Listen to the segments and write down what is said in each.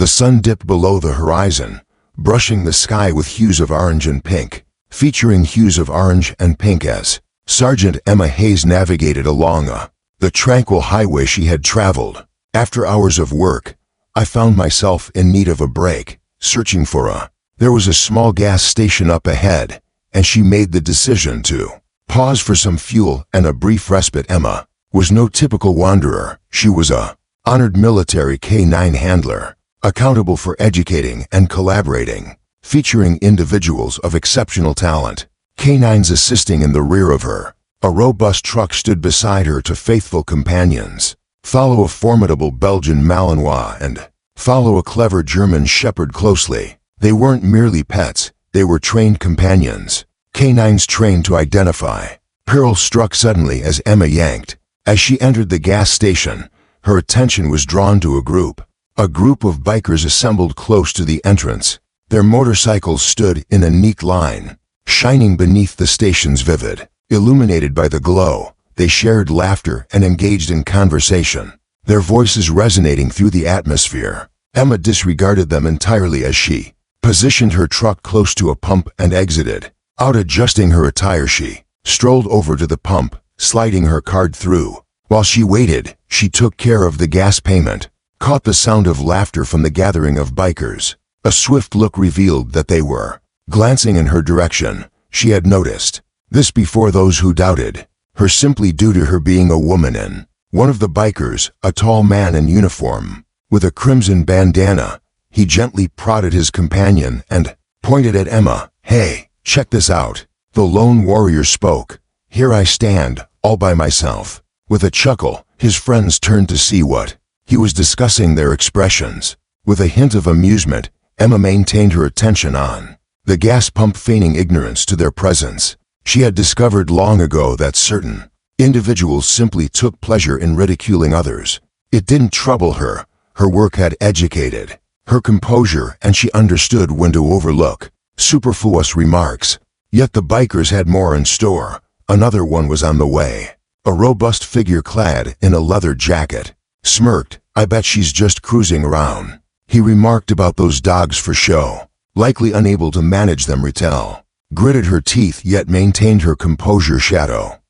sun dipped below the horizon, brushing the sky with hues of orange and pink, featuring hues of orange and pink as Sergeant Emma Hayes navigated along the tranquil highway she had traveled. After hours of work, I found myself in need of a break, searching for There was a small gas station up ahead, and she made the decision to pause for some fuel and a brief respite. Emma was no typical wanderer. She was a honored military canine handler, accountable for educating and collaborating, featuring individuals of exceptional talent. Canines assisting in the rear of her. A robust truck stood beside her to faithful companions. Follow a formidable Belgian Malinois and follow a clever German Shepherd closely. They weren't merely pets, they were trained companions. Canines trained to identify. Peril struck suddenly as Emma yanked. As she entered the gas station, her attention was drawn to a group of bikers assembled close to the entrance. Their motorcycles stood in a neat line, shining beneath the station's vivid. Illuminated by the glow, they shared laughter and engaged in conversation, their voices resonating through the atmosphere. Emma disregarded them entirely as she positioned her truck close to a pump and exited. Out adjusting her attire, she strolled over to the pump, sliding her card through. While she waited, she took care of the gas payment, caught the sound of laughter from the gathering of bikers. A swift look revealed that they were glancing in her direction. She had noticed this before those who doubted her simply due to her being a woman. And one of the bikers, a tall man in uniform, with a crimson bandana, he gently prodded his companion and pointed at Emma. "Hey, check this out." The lone warrior spoke. "Here I stand, all by myself." With a chuckle, his friends turned to see what he was discussing. Their expressions. With a hint of amusement, Emma maintained her attention on the gas pump, feigning ignorance to their presence. She had discovered long ago that certain individuals simply took pleasure in ridiculing others. It didn't trouble her. Her work had educated her composure, and she understood when to overlook superfluous remarks. Yet the bikers had more in store. Another one was on the way. A robust figure clad in a leather jacket smirked. "I bet she's just cruising around," he remarked. "About those dogs for show, likely unable to manage them." Retell gritted her teeth yet maintained her composure. Shadow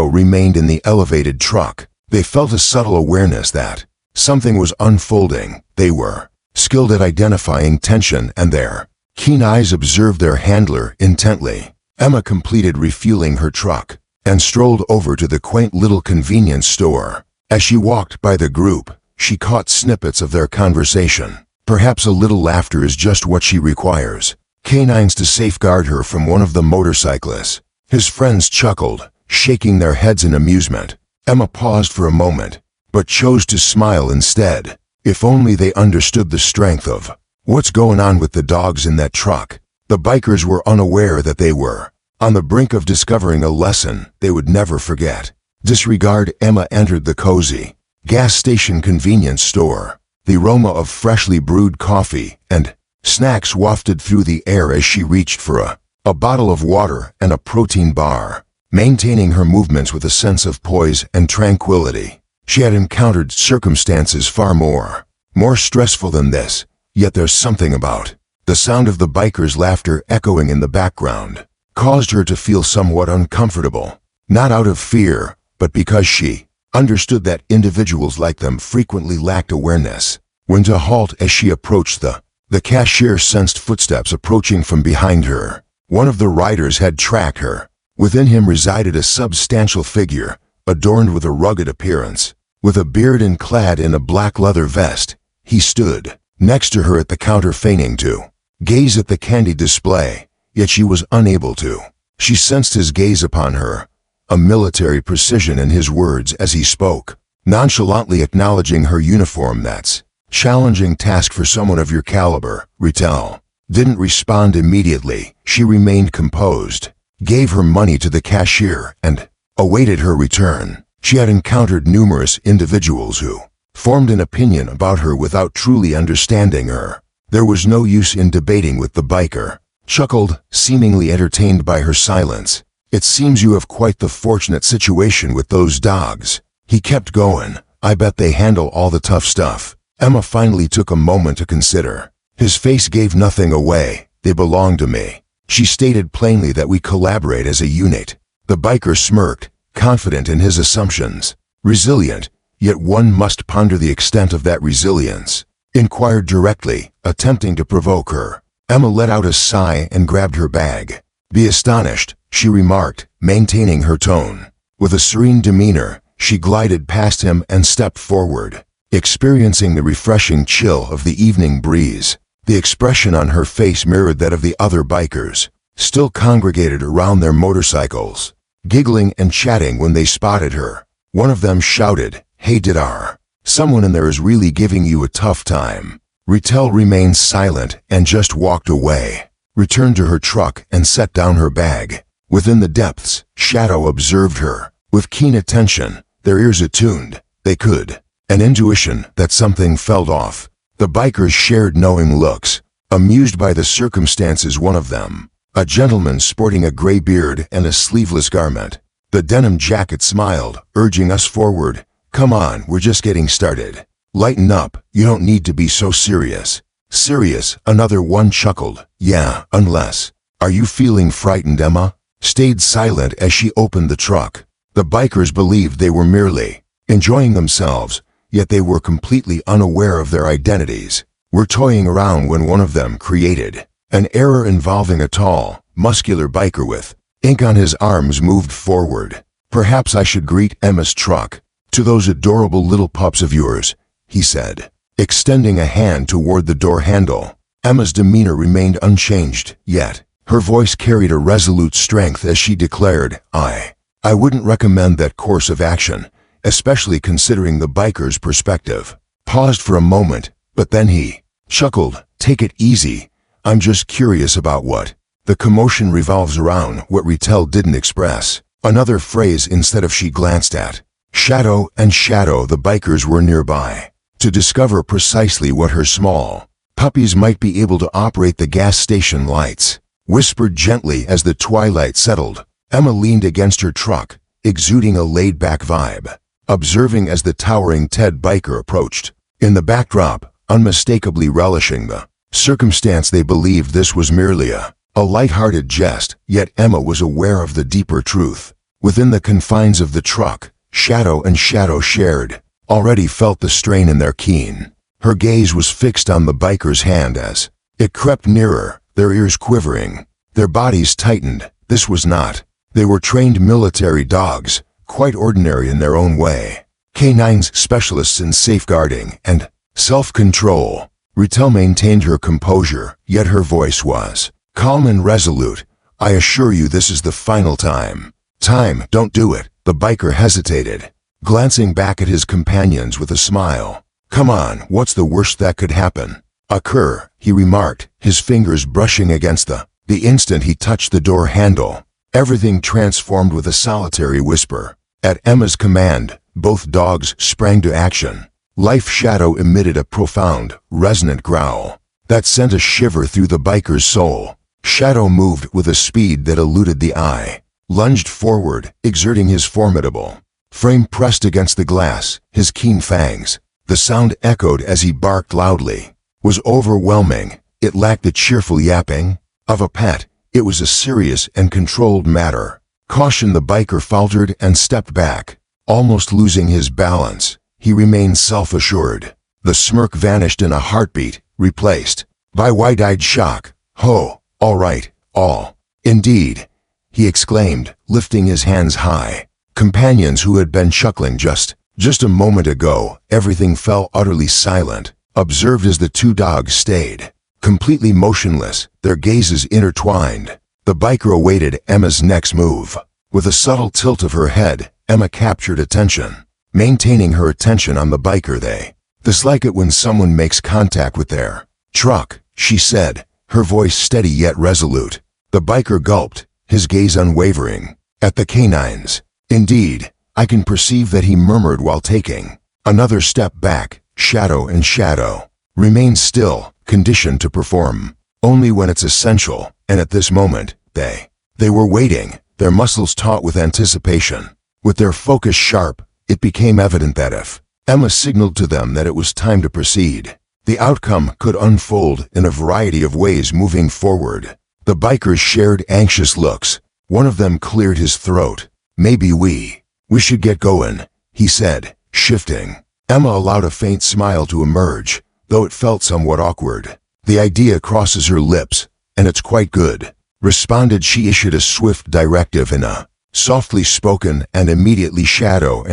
remained in the elevated truck. They felt a subtle awareness that something was unfolding. They were skilled at identifying tension, and their keen eyes observed their handler intently. Emma completed refueling her truck and strolled over to the quaint little convenience store. As she walked by the group, she caught snippets of their conversation. Perhaps a little laughter is just what she requires. Canines to safeguard her from one of the motorcyclists. His friends chuckled, shaking their heads in amusement. Emma paused for a moment, but chose to smile instead. If only they understood the strength of what's going on with the dogs in that truck. The bikers were unaware that they were on the brink of discovering a lesson they would never forget. Disregard. Emma entered the cozy gas station convenience store. The aroma of freshly brewed coffee and snacks wafted through the air as she reached for a bottle of water and a protein bar, maintaining her movements with a sense of poise and tranquility. She had encountered circumstances far more stressful than this, yet there's something about the sound of the bikers' laughter echoing in the background caused her to feel somewhat uncomfortable, not out of fear, but because she understood that individuals like them frequently lacked awareness when to halt. As she approached the cashier sensed footsteps approaching from behind her. One of the riders had tracked her. Within him resided a substantial figure, adorned with a rugged appearance. With a beard and clad in a black leather vest, he stood next to her at the counter, feigning to gaze at the candy display, yet she was unable to. She sensed his gaze upon her, a military precision in his words as he spoke, nonchalantly acknowledging her uniform. "That's challenging task for someone of your caliber." Retell didn't respond immediately. She remained composed, gave her money to the cashier, and awaited her return. She had encountered numerous individuals who formed an opinion about her without truly understanding her. There was no use in debating with the biker. Chuckled, seemingly entertained by her silence. "It seems you have quite the fortunate situation with those dogs." He kept going. "I bet they handle all the tough stuff." Emma finally took a moment to consider. His face gave nothing away. They belong to me. She stated plainly that we collaborate as a unit. The biker smirked, confident in his assumptions. Resilient, yet one must ponder the extent of that resilience. Inquired directly, attempting to provoke her. Emma let out a sigh and grabbed her bag. Be astonished, she remarked, maintaining her tone. With a serene demeanor, she glided past him and stepped forward, experiencing the refreshing chill of the evening breeze. The expression on her face mirrored that of the other bikers, still congregated around their motorcycles, giggling and chatting when they spotted her. One of them shouted, "Hey Didar, someone in there is really giving you a tough time." Ritel remained silent and just walked away, returned to her truck and set down her bag. Within the depths, Shadow observed her. With keen attention, their ears attuned, they could. An intuition that something felt off. The bikers shared knowing looks, amused by the circumstances. One of them, a gentleman sporting a gray beard and a sleeveless garment, the denim jacket, smiled, urging us forward. "Come on, we're just getting started. Lighten up, you don't need to be so serious." "Serious?" Another one chuckled. "Yeah, unless." "Are you feeling frightened?" Emma stayed silent as she opened the truck. The bikers believed they were merely enjoying themselves, yet they were completely unaware of their identities. Were toying around when one of them created an error involving a tall, muscular biker with ink on his arms moved forward. "Perhaps I should greet Emma's truck. To those adorable little pups of yours," he said, extending a hand toward the door handle. Emma's demeanor remained unchanged, yet her voice carried a resolute strength as she declared, I wouldn't recommend that course of action, especially considering the biker's perspective." Paused for a moment, but then he chuckled, "Take it easy. I'm just curious about what the commotion revolves around." What Ritel didn't express another phrase instead of. She glanced at Shadow, and Shadow, the bikers, were nearby, to discover precisely what her small puppies might be able to operate. "The gas station lights," whispered gently as the twilight settled. Emma leaned against her truck, exuding a laid-back vibe, observing as the towering Ted biker approached. In the backdrop, unmistakably relishing the circumstance, they believed this was merely a light-hearted jest, yet Emma was aware of the deeper truth. Within the confines of the truck, Shadow and Shadow shared, already felt the strain in their keen. Her gaze was fixed on the biker's hand as it crept nearer, their ears quivering, their bodies tightened. This was not. They were trained military dogs, quite ordinary in their own way. Canines, specialists in safeguarding and self-control. Ritel maintained her composure, yet her voice was calm and resolute. "I assure you this is the final time. Don't do it." The biker hesitated, glancing back at his companions with a smile. "Come on, what's the worst that could happen?" "Occur," he remarked, his fingers brushing against the instant he touched the door handle. Everything transformed with a solitary whisper. At Emma's command, both dogs sprang to action. Life Shadow emitted a profound, resonant growl that sent a shiver through the biker's soul. Shadow moved with a speed that eluded the eye, lunged forward, exerting his formidable frame pressed against the glass, his keen fangs. The sound echoed as he barked loudly. Was overwhelming. It lacked the cheerful yapping of a pet. It was a serious and controlled matter. Caution, the biker faltered and stepped back, almost losing his balance. He remained self-assured. The smirk vanished in a heartbeat, replaced by wide-eyed shock. "Oh, all right, all." "Indeed," he exclaimed, lifting his hands high. Companions who had been chuckling just a moment ago, everything fell utterly silent, observed as the two dogs stayed completely motionless, their gazes intertwined. The biker awaited Emma's next move. With a subtle tilt of her head, Emma captured attention. Maintaining her attention on the biker, they dislike it when someone makes contact with their truck, she said, her voice steady yet resolute. The biker gulped, his gaze unwavering, at the canines. "Indeed, I can perceive that," he murmured while taking another step back. Shadow and Shadow remained still, conditioned to perform only when it's essential, and at this moment, they were waiting, their muscles taut with anticipation. With their focus sharp, it became evident that if Emma signaled to them that it was time to proceed. The outcome could unfold in a variety of ways moving forward. The bikers shared anxious looks. One of them cleared his throat. "Maybe we should get going," he said, shifting. Emma allowed a faint smile to emerge, though it felt somewhat awkward. "The idea crosses her lips, and it's quite good," responded she. Issued a swift directive in a softly spoken and immediately shadow.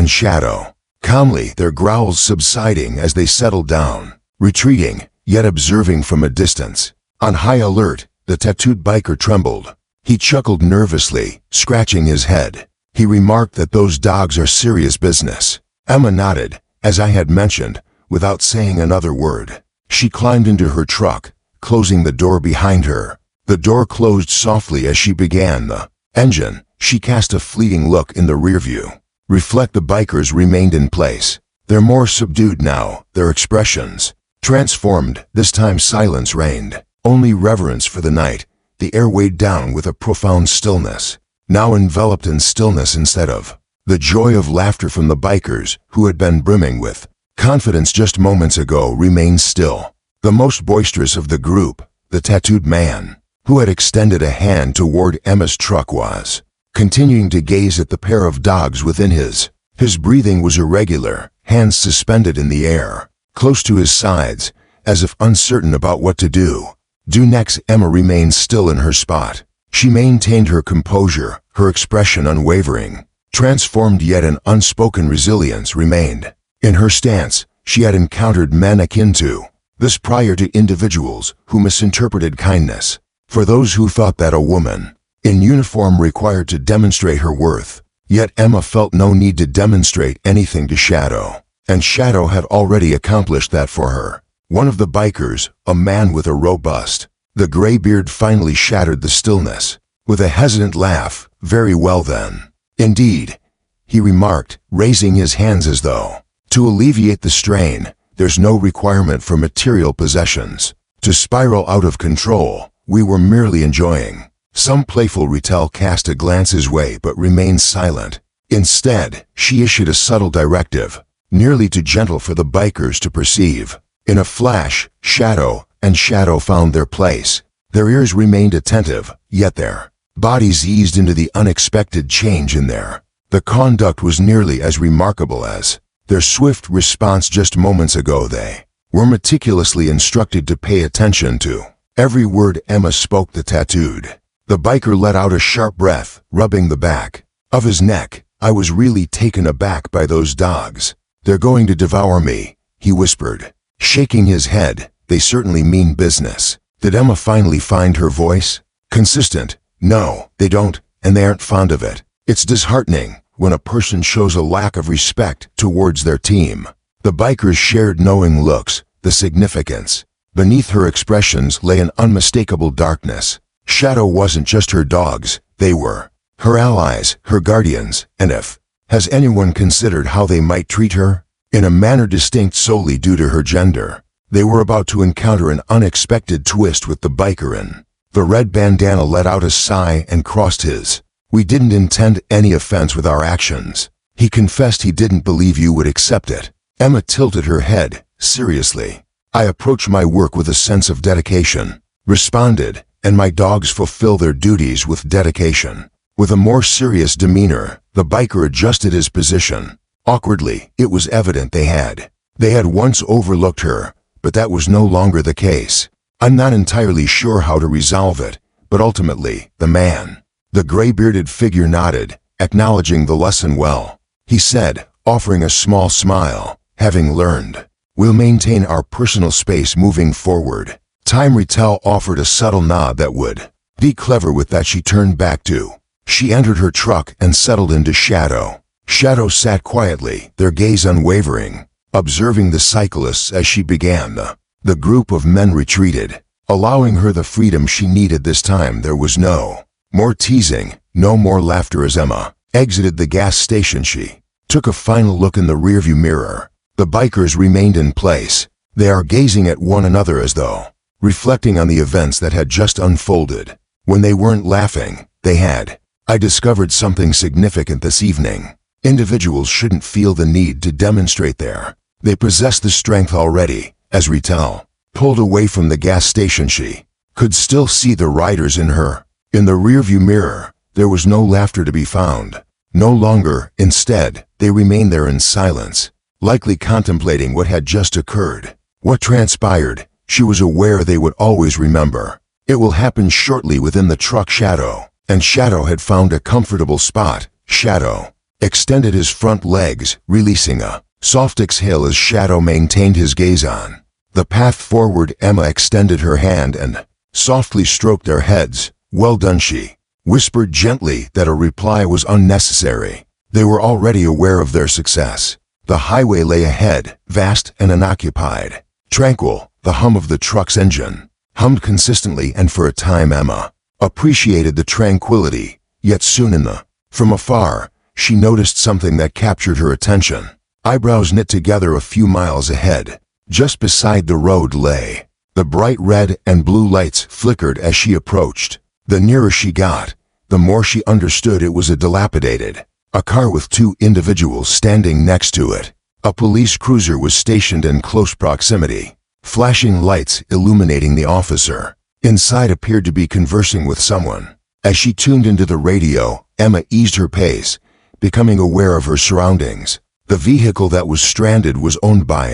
Calmly, their growls subsiding as they settled down, retreating, yet observing from a distance. On high alert, the tattooed biker trembled. He chuckled nervously, scratching his head. He remarked that those dogs are serious business. Emma nodded, as I had mentioned, without saying another word. She climbed into her truck, closing the door behind her. The door closed softly as she began the engine. She cast a fleeting look in the rearview. The bikers remained in place. They're more subdued now, their expressions transformed. This time silence reigned, only reverence for the night. The air weighed down with a profound stillness, now enveloped in stillness instead of the joy of laughter from the bikers, who had been brimming with confidence just moments ago, remained still. The most boisterous of the group, the tattooed man, who had extended a hand toward Emma's truck, was continuing to gaze at the pair of dogs within his. His breathing was irregular, hands suspended in the air, close to his sides, as if uncertain about what to do. Next, Emma remained still in her spot. She maintained her composure, her expression unwavering. Transformed, yet an unspoken resilience remained in her stance. She had encountered men akin to this prior, to individuals who misinterpreted kindness for those who thought that a woman in uniform required to demonstrate her worth. Yet Emma felt no need to demonstrate anything to Shadow, and Shadow had already accomplished that for her. One of the bikers, a man with a robust, the gray beard, finally shattered the stillness. With a hesitant laugh, "Very well then. Indeed," he remarked, raising his hands as though to alleviate the strain. "There's no requirement for material possessions to spiral out of control. We were merely enjoying." Some playful retell cast a glance his way but remained silent. Instead, she issued a subtle directive, nearly too gentle for the bikers to perceive. In a flash, Shadow found their place. Their ears remained attentive, yet their bodies eased into the unexpected change in there. The conduct was nearly as remarkable as their swift response just moments ago. They were meticulously instructed to pay attention to every word Emma spoke. The tattooed the biker let out a sharp breath, rubbing the back of his neck. "I was really taken aback by those dogs. They're going to devour me," he whispered, shaking his head. "They certainly mean business." Did Emma finally find her voice? Consistent. "No, they don't, and they aren't fond of it. It's disheartening when a person shows a lack of respect towards their team." The bikers shared knowing looks. The significance beneath her expressions lay an unmistakable darkness. Shadow wasn't just her dogs, they were her allies, her guardians, and has anyone considered how they might treat her? In a manner distinct solely due to her gender. They were about to encounter an unexpected twist with the biker in the red bandana let out a sigh and crossed his. "We didn't intend any offense with our actions." He confessed he didn't believe you would accept it. Emma tilted her head, seriously. "I approach my work with a sense of dedication," responded, "and my dogs fulfill their duties with dedication." With a more serious demeanor, the biker adjusted his position. Awkwardly, it was evident they had once overlooked her, but that was no longer the case. "I'm not entirely sure how to resolve it, but ultimately, the gray-bearded figure nodded, acknowledging the lesson well. He said, offering a small smile, "Having learned, we'll maintain our personal space moving forward." Time Retell offered a subtle nod that would be clever. With that, she turned back to. She entered her truck and settled into Shadow. Shadow sat quietly, their gaze unwavering, observing the cyclists as she began. The group of men retreated, allowing her the freedom she needed this time. There was no more teasing, no more laughter. As Emma exited the gas station, she took a final look in the rearview mirror. The bikers remained in place. They are gazing at one another as though reflecting on the events that had just unfolded. When they weren't laughing, they had. "I discovered something significant this evening. Individuals shouldn't feel the need to demonstrate their They possessed the strength already. As Ritel pulled away from the gas station, she could still see the riders in her. In the rearview mirror, there was no laughter to be found. No longer. Instead, they remained there in silence, likely contemplating what had just occurred. What transpired, she was aware they would always remember. It will happen shortly within the truck. Shadow. And Shadow had found a comfortable spot. Shadow extended his front legs, releasing a soft exhale as Shadow maintained his gaze on the path forward. Emma extended her hand and softly stroked their heads. Well done, she whispered gently that a reply was unnecessary. They were already aware of their success. The highway lay ahead, vast and unoccupied. Tranquil, the hum of the truck's engine hummed consistently, and for a time Emma appreciated the tranquility. Yet soon from afar, she noticed something that captured her attention. Eyebrows knit together a few miles ahead. Just beside the road lay the bright red and blue lights flickered as she approached. The nearer she got, the more she understood it was a dilapidated car with two individuals standing next to it. A police cruiser was stationed in close proximity, flashing lights illuminating the officer. Inside appeared to be conversing with someone. As she tuned into the radio, Emma eased her pace, becoming aware of her surroundings. The vehicle that was stranded was owned by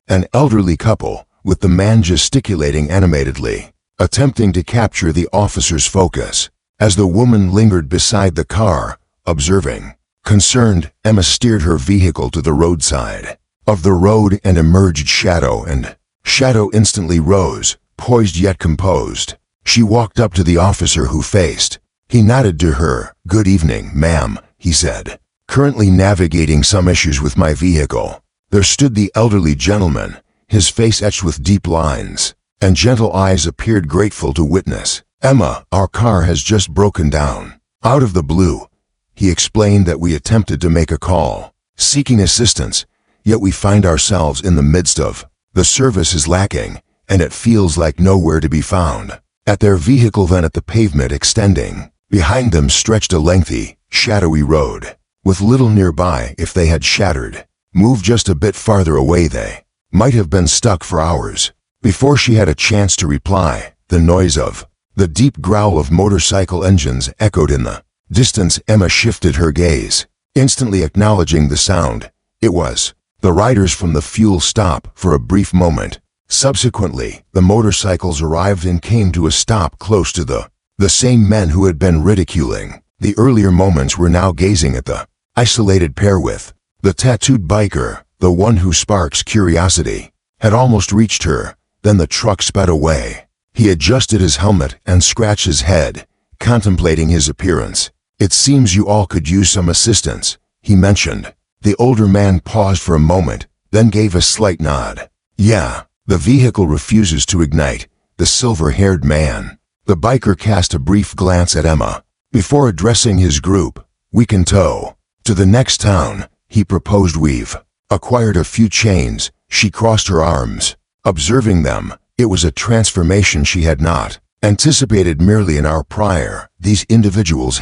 an elderly couple, with the man gesticulating animatedly, attempting to capture the officer's focus. As the woman lingered beside the car, observing, concerned, Emma steered her vehicle to the roadside of the road and emerged. Shadow instantly rose, poised yet composed. She walked up to the officer who faced. He nodded to her. "Good evening, ma'am," he said. "Currently navigating some issues with my vehicle." There stood the elderly gentleman, his face etched with deep lines, and gentle eyes appeared grateful to witness. "Emma, our car has just broken down." Out of the blue, he explained that we attempted to make a call, seeking assistance, yet we find ourselves in the midst of the service is lacking, and it feels like nowhere to be found. At their vehicle, then at the pavement extending behind them, stretched a lengthy, shadowy road, with little nearby. If they had moved just a bit farther away, they might have been stuck for hours. Before she had a chance to reply, the noise of the deep growl of motorcycle engines echoed in the distance. Emma shifted her gaze, instantly acknowledging the sound. It was the riders from the fuel stop. For a brief moment, subsequently, the motorcycles arrived and came to a stop close to the same men who had been ridiculing the earlier moments were now gazing at the isolated pair with the tattooed biker. The one who sparks curiosity had almost reached her. Then the truck sped away. He adjusted his helmet and scratched his head, contemplating his appearance. "It seems you all could use some assistance," he mentioned. The older man paused for a moment, then gave a slight nod. "Yeah, the vehicle refuses to ignite." The silver-haired man, the biker, cast a brief glance at Emma before addressing his group. "We can tow to the next town," he proposed. "We've acquired a few chains." She crossed her arms, observing them. It was a transformation she had not anticipated merely an hour prior. These individuals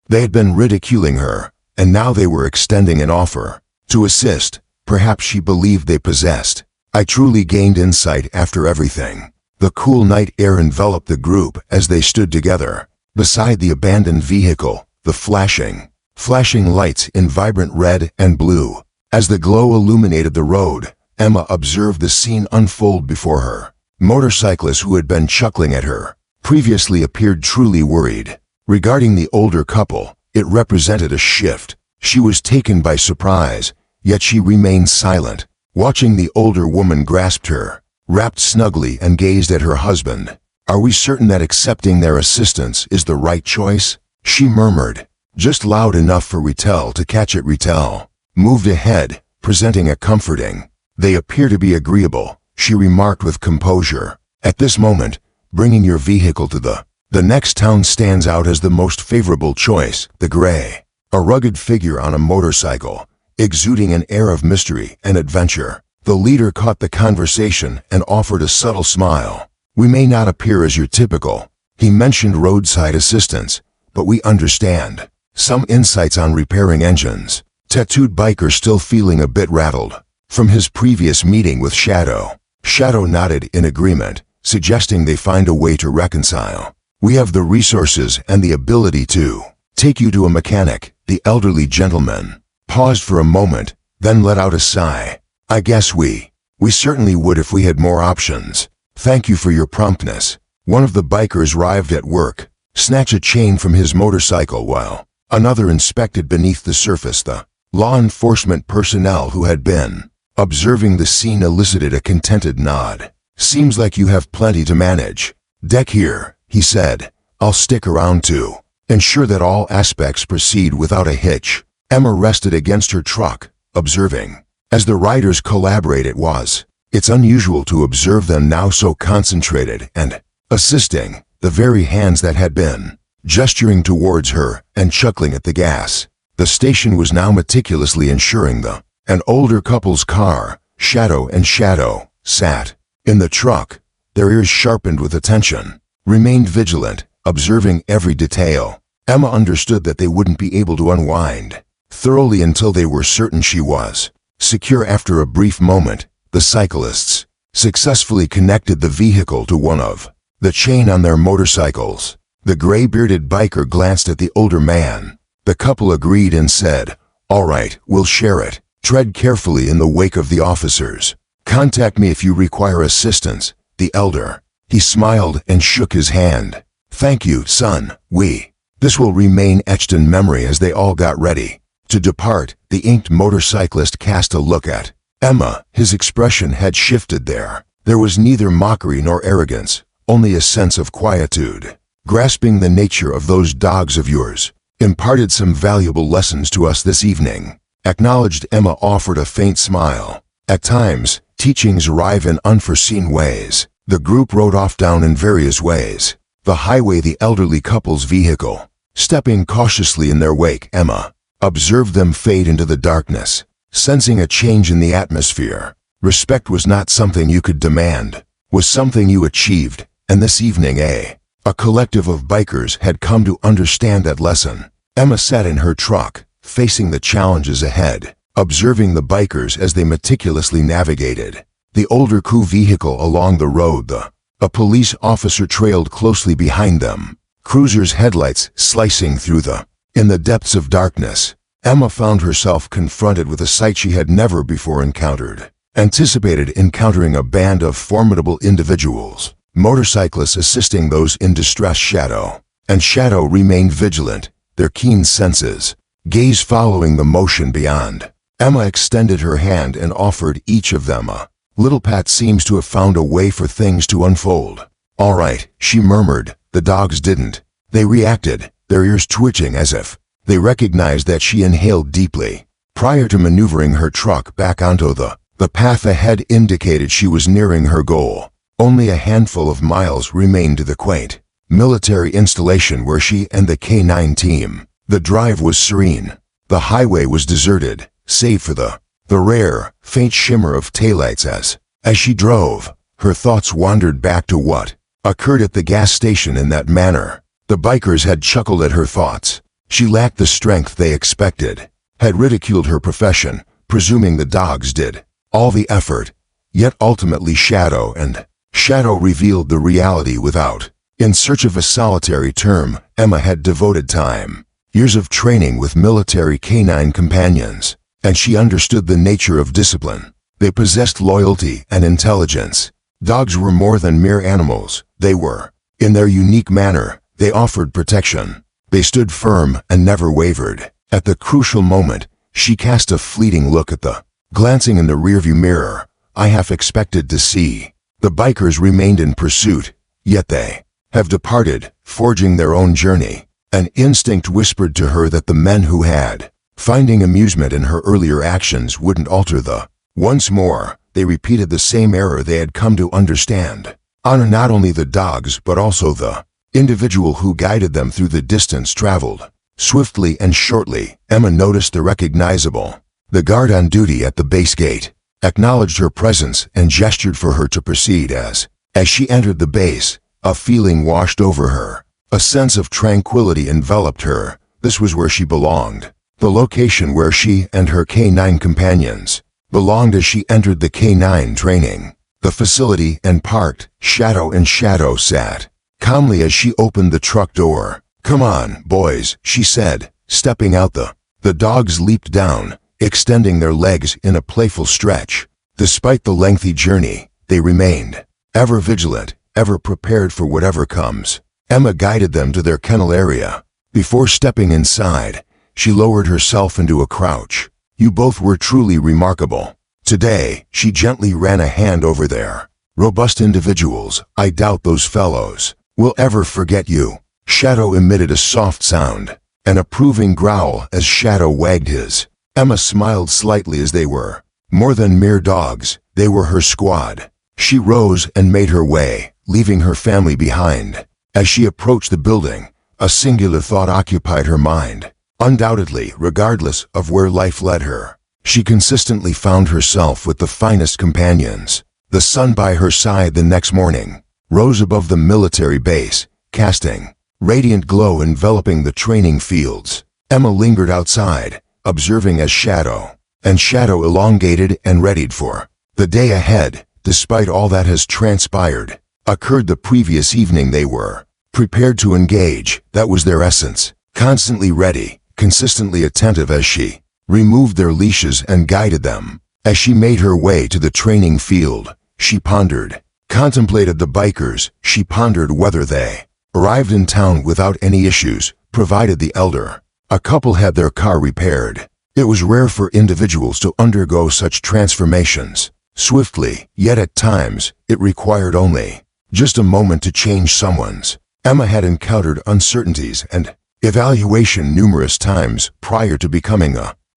they had been ridiculing her, and now they were extending an offer to assist. Perhaps she believed they possessed. "I truly gained insight after everything." The cool night air enveloped the group as they stood together beside the abandoned vehicle, the flashing lights in vibrant red and blue. As the glow illuminated the road, Emma observed the scene unfold before her. Motorcyclists who had been chuckling at her previously appeared truly worried. Regarding the older couple, it represented a shift. She was taken by surprise, yet she remained silent. Watching the older woman grasped her, wrapped snugly, and gazed at her husband. "Are we certain that accepting their assistance is the right choice?" she murmured, just loud enough for Ritel to catch it. Ritel moved ahead, presenting a comforting, "They appear to be agreeable," she remarked with composure. "At this moment, bringing your vehicle to the next town stands out as the most favorable choice." The gray, a rugged figure on a motorcycle, exuding an air of mystery and adventure. The leader caught the conversation and offered a subtle smile. "We may not appear as your typical," he mentioned, "roadside assistance, but we understand some insights on repairing engines." Tattooed biker, still feeling a bit rattled, from his previous meeting with Shadow. Shadow nodded in agreement, suggesting they find a way to reconcile. "We have the resources and the ability to take you to a mechanic." The elderly gentleman paused for a moment, then let out a sigh. "I guess we certainly would if we had more options. Thank you for your promptness." One of the bikers arrived at work, snatched a chain from his motorcycle while another inspected beneath the surface. The law enforcement personnel who had been observing the scene elicited a contented nod. "Seems like you have plenty to manage. Deck here," he said. "I'll stick around to ensure that all aspects proceed without a hitch." Emma rested against her truck, observing as the riders collaborated. It's unusual to observe them now so concentrated and assisting, the very hands that had been gesturing towards her and chuckling at the gas. The station was now meticulously ensuring an older couple's car. Shadow and Shadow sat in the truck, their ears sharpened with attention, remained vigilant, observing every detail. Emma understood that they wouldn't be able to unwind thoroughly until they were certain she was secure. After a brief moment, the cyclists successfully connected the vehicle to one of the chain on their motorcycles. The gray-bearded biker glanced at the older man. The couple agreed and said, "All right, we'll share it. Tread carefully in the wake of the officers. Contact me if you require assistance." The elder, he smiled and shook his hand. "Thank you, son. This will remain etched in memory." As they all got ready to depart, the inked motorcyclist cast a look at Emma. His expression had shifted there. There was neither mockery nor arrogance, only a sense of quietude. "Grasping the nature of those dogs of yours imparted some valuable lessons to us this evening," acknowledged Emma. Offered a faint smile. "At times, teachings arrive in unforeseen ways." The group rode off down in various ways. The highway, the elderly couple's vehicle, stepping cautiously in their wake. Emma observed them fade into the darkness, sensing a change in the atmosphere. Respect was not something you could demand, was something you achieved, and this evening a collective of bikers had come to understand that lesson. Emma sat in her truck, facing the challenges ahead, observing the bikers as they meticulously navigated the older crew vehicle along the road. A police officer trailed closely behind them, cruiser's headlights slicing through in the depths of darkness. Emma found herself confronted with a sight she had never before encountered. Anticipated encountering a band of formidable individuals, motorcyclists assisting those in distress. Shadow and Shadow remained vigilant, their keen senses, gaze following the motion beyond. Emma extended her hand and offered each of them a little pat. "Seems to have found a way for things to unfold." "All right," she murmured. The dogs didn't. They reacted, their ears twitching as if they recognized that she inhaled deeply. Prior to maneuvering her truck back onto the path ahead indicated she was nearing her goal. Only a handful of miles remained to the quaint military installation where she and the canine team. The drive was serene. The highway was deserted, save for the rare, faint shimmer of taillights. As she drove, her thoughts wandered back to what occurred at the gas station. In that manner, the bikers had chuckled at her thoughts. She lacked the strength they expected, had ridiculed her profession, presuming the dogs did all the effort. Yet ultimately Shadow revealed the reality without. In search of a solitary term, Emma had devoted time, years of training with military canine companions, and she understood the nature of discipline. They possessed loyalty and intelligence. Dogs were more than mere animals. They were, in their unique manner, they offered protection. They stood firm and never wavered. At the crucial moment, she cast a fleeting look at glancing in the rearview mirror, I half expected to see. The bikers remained in pursuit, yet they have departed, forging their own journey. An instinct whispered to her that the men who had finding amusement in her earlier actions wouldn't alter Once more, they repeated the same error they had come to understand. Honor not only the dogs but also the individual who guided them through the distance traveled. Swiftly and shortly, Emma noticed the recognizable. The guard on duty at the base gate acknowledged her presence and gestured for her to proceed. As she entered the base, a feeling washed over her. A sense of tranquility enveloped her. This was where she belonged. The location where she and her canine companions belonged as she entered the canine training the facility and parked. Shadow and Shadow sat calmly as she opened the truck door. "Come on, boys," she said, stepping out. The dogs leaped down, extending their legs in a playful stretch. Despite the lengthy journey, they remained ever vigilant, ever prepared for whatever comes. Emma guided them to their kennel area. Before stepping inside, she lowered herself into a crouch. "You both were truly remarkable today," she gently ran a hand over their robust individuals. "I doubt those fellows will ever forget you." Shadow emitted a soft sound, an approving growl as Shadow wagged his. Emma smiled slightly as they were more than mere dogs, they were her squad. She rose and made her way, leaving her family behind. As she approached the building, a singular thought occupied her mind. Undoubtedly, regardless of where life led her, she consistently found herself with the finest companions. The sun by her side the next morning rose above the military base, casting radiant glow enveloping the training fields. Emma lingered outside, observing as Shadow elongated and readied for the day ahead. Despite all that has transpired, occurred the previous evening, they were prepared to engage. That was their essence, constantly ready, consistently attentive as she removed their leashes and guided them. As she made her way to the training field, she contemplated the bikers. She pondered whether they arrived in town without any issues, provided the elder a couple had their car repaired. It was rare for individuals to undergo such transformations swiftly, yet at times, it required only just a moment to change someone's. Emma had encountered uncertainties and evaluation numerous times prior to becoming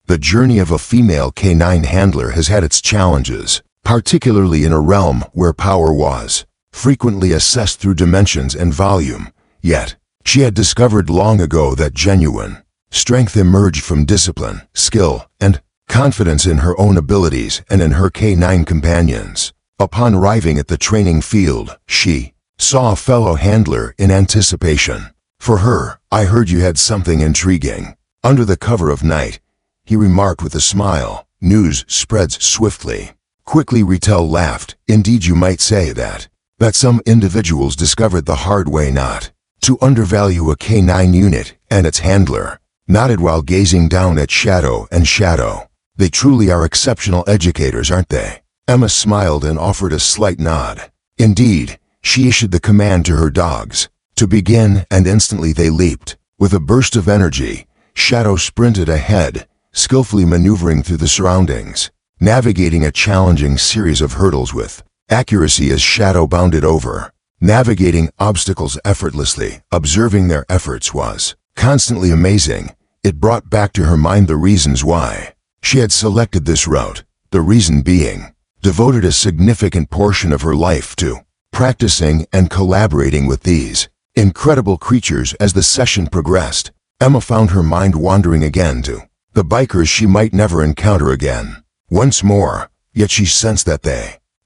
the journey of a female canine handler has had its challenges, particularly in a realm where power was frequently assessed through dimensions and volume. Yet, she had discovered long ago that genuine strength emerged from discipline, skill, and confidence in her own abilities and in her canine companions. Upon arriving at the training field, she saw a fellow handler in anticipation for her. "I heard you had something intriguing under the cover of night," he remarked with a smile. "News spreads swiftly." Quickly Retell laughed. "Indeed, you might say that some individuals discovered the hard way not to undervalue a canine unit and its handler." Nodded while gazing down at Shadow and Shadow. "They truly are exceptional educators, aren't they?" Emma smiled and offered a slight nod. Indeed, she issued the command to her dogs to begin, and instantly they leaped. With a burst of energy, Shadow sprinted ahead, skillfully maneuvering through the surroundings, navigating a challenging series of hurdles with accuracy as Shadow bounded over, navigating obstacles effortlessly. Observing their efforts was constantly amazing. It brought back to her mind the reasons why she had selected this route, the reason being devoted a significant portion of her life to practicing and collaborating with these incredible creatures. As the session progressed, Emma found her mind wandering again to the bikers she might never encounter again. Once more, yet she sensed that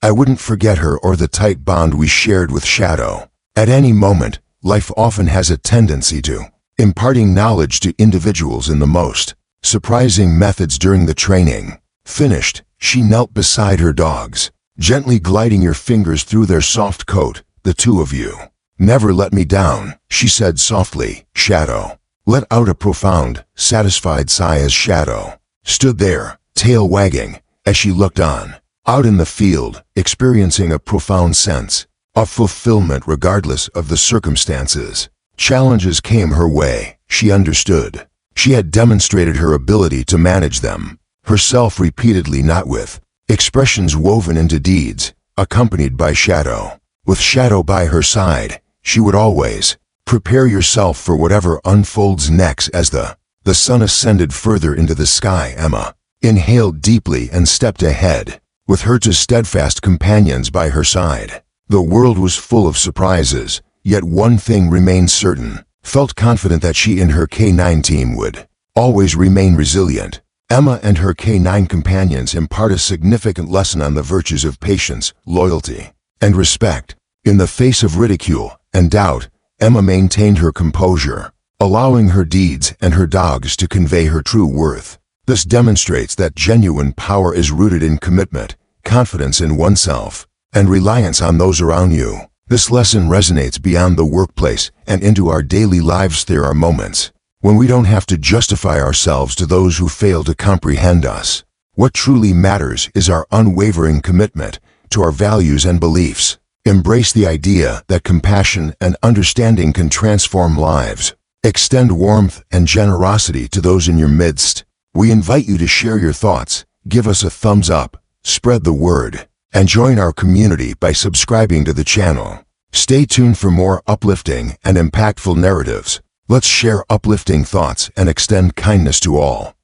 I wouldn't forget her or the tight bond we shared with Shadow. At any moment, life often has a tendency to imparting knowledge to individuals in the most surprising methods. During the training finished, she knelt beside her dogs, gently gliding her fingers through their soft coat. "The two of you never let me down," she said softly. Shadow let out a profound, satisfied sigh as Shadow stood there, tail wagging, as she looked on. Out in the field, experiencing a profound sense of fulfillment regardless of the circumstances. Challenges came her way, she understood. She had demonstrated her ability to manage them herself repeatedly, not with expressions woven into deeds, accompanied by Shadow. With Shadow by her side, she would always prepare yourself for whatever unfolds next. As the sun ascended further into the sky, Emma inhaled deeply and stepped ahead, with her two steadfast companions by her side. The world was full of surprises, yet one thing remained certain. Felt confident that she and her canine team would always remain resilient. Emma and her canine companions impart a significant lesson on the virtues of patience, loyalty, and respect. In the face of ridicule and doubt, Emma maintained her composure, allowing her deeds and her dogs to convey her true worth. This demonstrates that genuine power is rooted in commitment, confidence in oneself, and reliance on those around you. This lesson resonates beyond the workplace and into our daily lives. There are moments when we don't have to justify ourselves to those who fail to comprehend us. What truly matters is our unwavering commitment to our values and beliefs. Embrace the idea that compassion and understanding can transform lives. Extend warmth and generosity to those in your midst. We invite you to share your thoughts, give us a thumbs up, spread the word, and join our community by subscribing to the channel. Stay tuned for more uplifting and impactful narratives. Let's share uplifting thoughts and extend kindness to all.